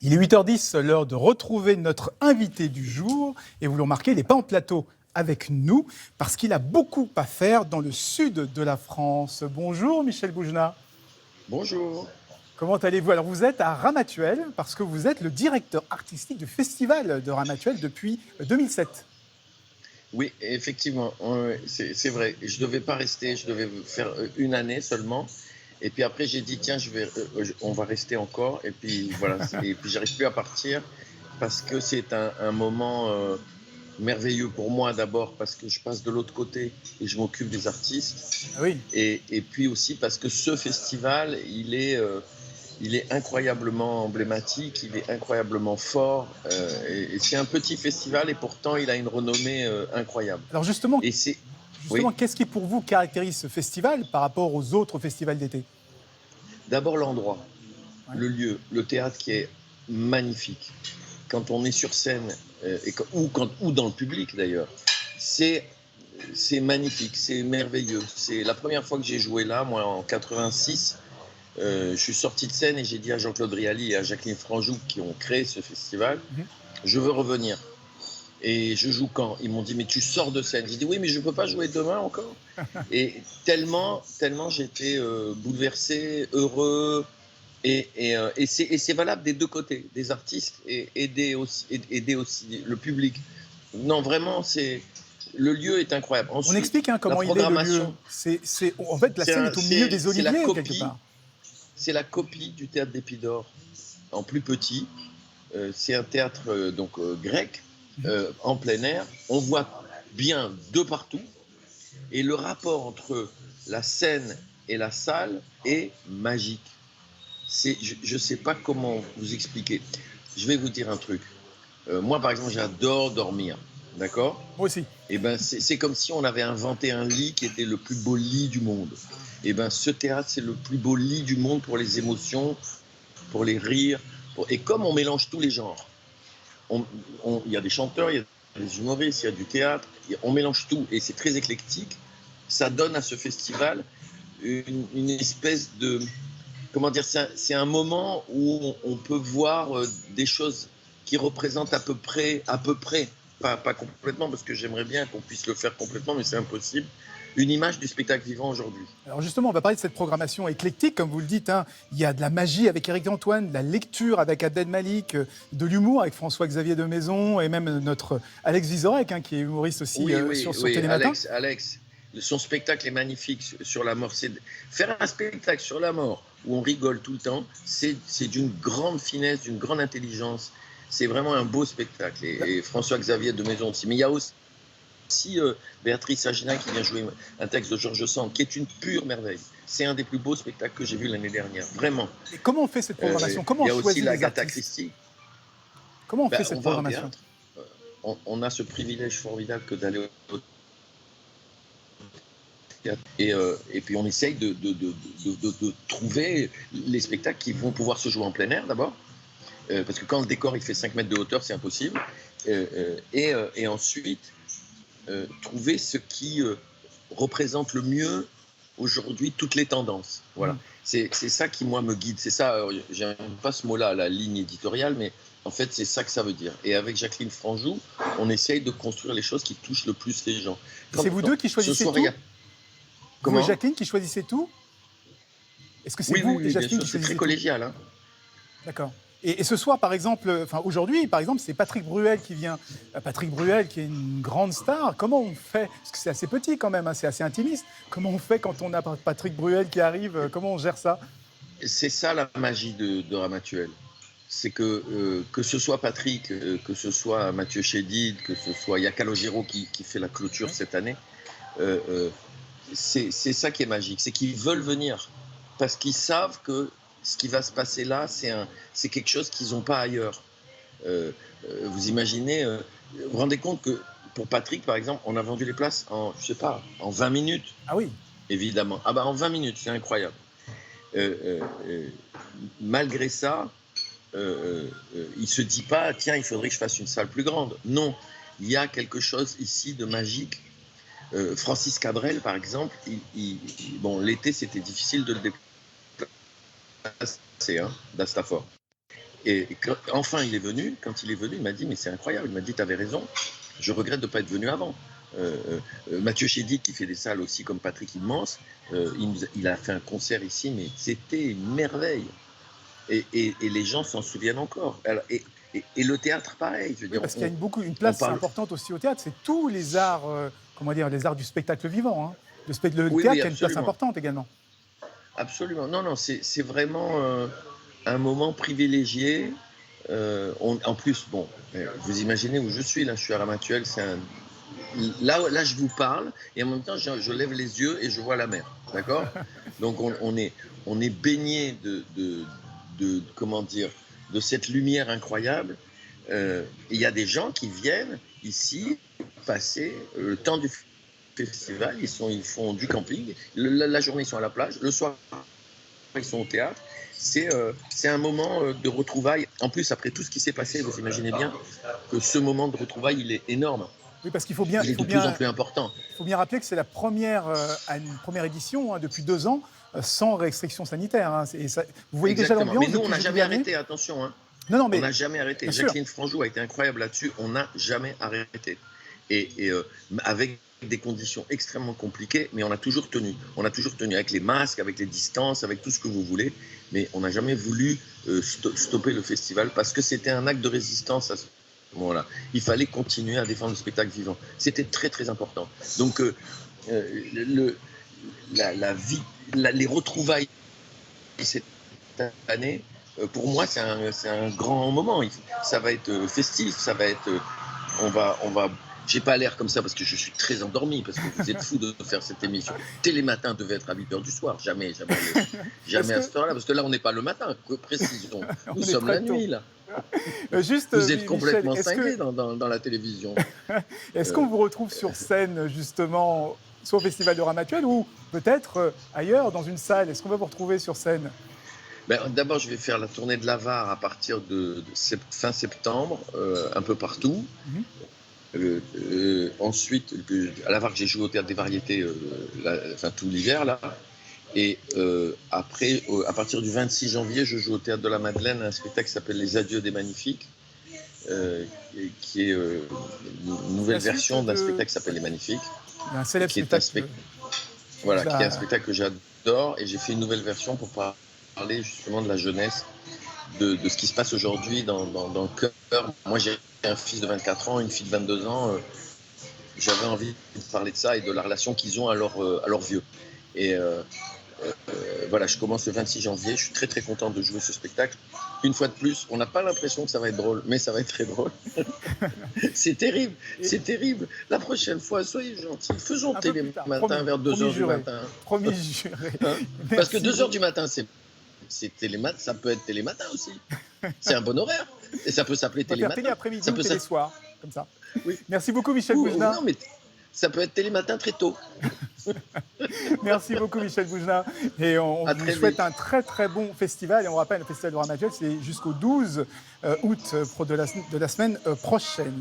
Il est 8h10, l'heure de retrouver notre invité du jour. Et vous le remarquez, il n'est pas en plateau avec nous parce qu'il a beaucoup à faire dans le sud de la France. Bonjour Michel Boujna. Bonjour. Comment allez-vous? Alors vous êtes à Ramatuelle parce que vous êtes le directeur artistique du festival de Ramatuelle depuis 2007. Oui, effectivement, c'est vrai. Je ne devais pas rester, je devais faire une année seulement. Et puis après, j'ai dit, tiens, on va rester encore. Et puis voilà, et puis j'arrive plus à partir parce que c'est un moment merveilleux pour moi d'abord parce que je passe de l'autre côté et je m'occupe des artistes. Ah oui. Et puis aussi parce que ce festival, il est incroyablement emblématique, il est incroyablement fort. Et c'est un petit festival et pourtant il a une renommée incroyable. Alors justement, Et c'est, oui, qu'est-ce qui pour vous caractérise ce festival par rapport aux autres festivals d'été? d'abord l'endroit, Ouais. le lieu, le théâtre qui est magnifique. Quand on est sur scène, ou dans le public d'ailleurs, c'est c'est magnifique, c'est merveilleux. C'est la première fois que j'ai joué là, moi en 86. Je suis sorti de scène et j'ai dit à Jean-Claude Riali et à Jacqueline Franjoux qui ont créé ce festival, Mhm. je veux revenir. Et je joue quand? Ils m'ont dit, mais tu sors de scène. J'ai dit, oui, mais je ne peux pas jouer demain encore. Et tellement j'étais bouleversé, heureux. Et c'est valable des deux côtés, des artistes et aider aussi le public. Non, vraiment, le lieu est incroyable. On Ensuite, explique la comment il est le lieu. programmation, En fait, la scène est au milieu des c'est la oliviers, quelque copie, part. c'est la copie du théâtre d'Épidore en plus petit. C'est un théâtre grec Mhm. en plein air. On voit bien de partout. Et le rapport entre la scène et la salle est magique. Je ne sais pas comment vous expliquer. Je vais vous dire un truc. Moi, par exemple, j'adore dormir. D'accord? Moi aussi. Et ben, c'est comme si on avait inventé un lit qui était le plus beau lit du monde. Et ben, ce théâtre, c'est le plus beau lit du monde pour les émotions, pour les rires. Et comme on mélange tous les genres, il y a des chanteurs, il y a des humoristes, il y a du théâtre, on mélange tout et c'est très éclectique. Ça donne à ce festival une espèce de, comment dire, c'est un moment où on peut voir des choses qui représentent à peu près, pas complètement, parce que j'aimerais bien qu'on puisse le faire complètement, mais c'est impossible, une image du spectacle vivant aujourd'hui. Alors justement, on va parler de cette programmation éclectique, comme vous le dites. Hein. Il y a de la magie avec Éric Antoine, de la lecture avec Adèle Malik, de l'humour avec François-Xavier de Maison et même notre Alex Vizorek, hein, qui est humoriste aussi Oui, sur oui, Télématin. Alex, son spectacle est magnifique sur la mort. Faire un spectacle sur la mort où on rigole tout le temps, c'est d'une grande finesse, d'une grande intelligence. C'est vraiment un beau spectacle. Et François-Xavier de Maison aussi. Mais il y a aussi Béatrice Agina qui vient jouer un texte de Georges Sand, qui est une pure merveille. C'est un des plus beaux spectacles que j'ai vu l'année dernière, vraiment. Et comment on fait cette programmation? Comment Il on y a aussi choisit les l'Agatha artistes? Christie. Comment on Ben, fait on cette va au programmation? théâtre. On a ce privilège formidable que d'aller au et puis on essaye de trouver les spectacles qui vont pouvoir se jouer en plein air d'abord, parce que quand le décor il fait 5 mètres de hauteur, c'est impossible. Et ensuite, trouver ce qui représente le mieux aujourd'hui toutes les tendances. Voilà. Hmm. C'est ça qui, moi, me guide. C'est ça, j'aime pas ce mot-là, la ligne éditoriale, mais en fait, c'est ça que ça veut dire. Et avec Jacqueline Franjoux, on essaye de construire les choses qui touchent le plus les gens. Et c'est vous deux qui Ce choisissez soir, il y a... tout? Vous et Comment? Jacqueline qui choisissez tout? Est-ce que c'est Oui, oui, vous et oui, bien Jacqueline sûr, qui c'est très choisissez tout? collégial. Hein. D'accord. Et ce soir, par exemple, enfin aujourd'hui, par exemple, c'est Patrick Bruel qui vient. Patrick Bruel, qui est une grande star. Comment on fait? Parce que c'est assez petit quand même, hein, c'est assez intimiste. Comment on fait quand on a Patrick Bruel qui arrive? Comment on gère ça? C'est ça la magie de Ramatuel. C'est que ce soit Patrick, que ce soit Mathieu Chédid, que ce soit Calogero qui fait la clôture Oui. cette année, euh, euh, c'est ça qui est magique. C'est qu'ils veulent venir parce qu'ils savent que ce qui va se passer là, c'est quelque chose qu'ils n'ont pas ailleurs. Euh, vous imaginez, vous vous rendez compte que pour Patrick, par exemple, on a vendu les places en, je sais pas, en 20 minutes, Ah oui. évidemment. Ah bah en 20 minutes, c'est incroyable. Euh, euh, euh, Malgré ça, il ne se dit pas, tiens, il faudrait que je fasse une salle plus grande. Non, il y a quelque chose ici de magique. Francis Cabrel, par exemple, bon, l'été, c'était difficile de le déplacer, hein, d'Astafort. Enfin, il est venu. Quand il est venu, il m'a dit, mais c'est incroyable. Il m'a dit, tu avais raison. Je regrette de ne pas être venu avant. Mathieu Chédid, qui fait des salles aussi comme Patrick Immense, il a fait un concert ici, mais c'était une merveille. Et les gens s'en souviennent encore. Alors, et le théâtre, pareil. Je veux dire, Parce qu'il y a une place importante aussi au théâtre. C'est tous les arts, les arts du spectacle vivant. Hein. Le théâtre a une place importante également. Absolument. Non, c'est vraiment un moment privilégié. En plus, bon, vous imaginez où je suis, là, je suis à Ramatuelle, là, je vous parle, et en même temps, je lève les yeux et je vois la mer, d'accord? Donc, on est baigné comment dire, de cette lumière incroyable. Il y a des gens qui viennent ici passer le temps du festival, ils font du camping, la journée ils sont à la plage, le soir ils sont au théâtre. C'est un moment de retrouvailles. En plus, après tout ce qui s'est passé, vous imaginez bien que ce moment de retrouvailles, il est énorme. Oui, parce qu'il faut bien, il est de plus en plus important. Il faut bien rappeler que c'est la première édition depuis 2 ans sans restrictions sanitaires. Hein. Vous voyez Exactement. Déjà l'ambiance. Mais nous, on n'a jamais arrêté, attention. Hein. Non, mais on n'a jamais arrêté. Jacqueline Franjou a été incroyable là-dessus. On n'a jamais arrêté. Et avec des conditions extrêmement compliquées, mais on a toujours tenu. On a toujours tenu avec les masques, avec les distances, avec tout ce que vous voulez. Mais on n'a jamais voulu stopper le festival parce que c'était un acte de résistance à ce moment-là. Il fallait continuer à défendre le spectacle vivant. C'était très, très important. Donc, les retrouvailles cette année, pour moi, c'est un grand moment. Ça va être festif, ça va être... On va j'ai pas l'air comme ça parce que je suis très endormi, parce que vous êtes fous de faire cette émission. Télématin devait être à 8h du soir, jamais à cette heure-là, parce que là, on n'est pas le matin, précisons. Nous sommes la nuit, là. Vous êtes complètement cinglé dans la télévision. Est-ce qu'on vous retrouve sur scène, justement, soit au Festival de Ramatuelle ou peut-être ailleurs, dans une salle? Est-ce qu'on va vous retrouver sur scène? D'abord, je vais faire la tournée de la VAR à partir de fin septembre, un peu partout. Ensuite, à la VAR, j'ai joué au Théâtre des Variétés tout l'hiver, là. Et après, à partir du 26 janvier, je joue au Théâtre de la Madeleine un spectacle qui s'appelle Les Adieux des Magnifiques, qui est une nouvelle version d'un spectacle qui s'appelle Les Magnifiques. Un célèbre spectacle. Voilà, qui est un spectacle que j'adore. Et j'ai fait une nouvelle version pour parler justement de la jeunesse, de ce qui se passe aujourd'hui dans le cœur. Moi, j'ai un fils de 24 ans, une fille de 22 ans. J'avais envie de parler de ça et de la relation qu'ils ont à leur vieux. Et voilà, je commence le 26 janvier. Je suis très, très content de jouer ce spectacle. Une fois de plus, on n'a pas l'impression que ça va être drôle, mais ça va être très drôle. C'est terrible, c'est terrible. La prochaine fois, soyez gentils. Faisons Télématin vers 2h du matin. Promis juré. Parce que 2h du matin, c'est Télématin, ça peut être Télématin aussi. C'est un bon horaire. Et ça peut s'appeler Télématin. Télé après-midi ou Télé soir, comme ça. Oui. Merci beaucoup, Michel Bougenat. Non, mais ça peut être Télématin très tôt. Merci beaucoup, Michel Bougenat. Et on vous souhaite un très, très bon festival. Et on rappelle, le Festival de Ramatuelle, c'est jusqu'au 12 août de la semaine prochaine.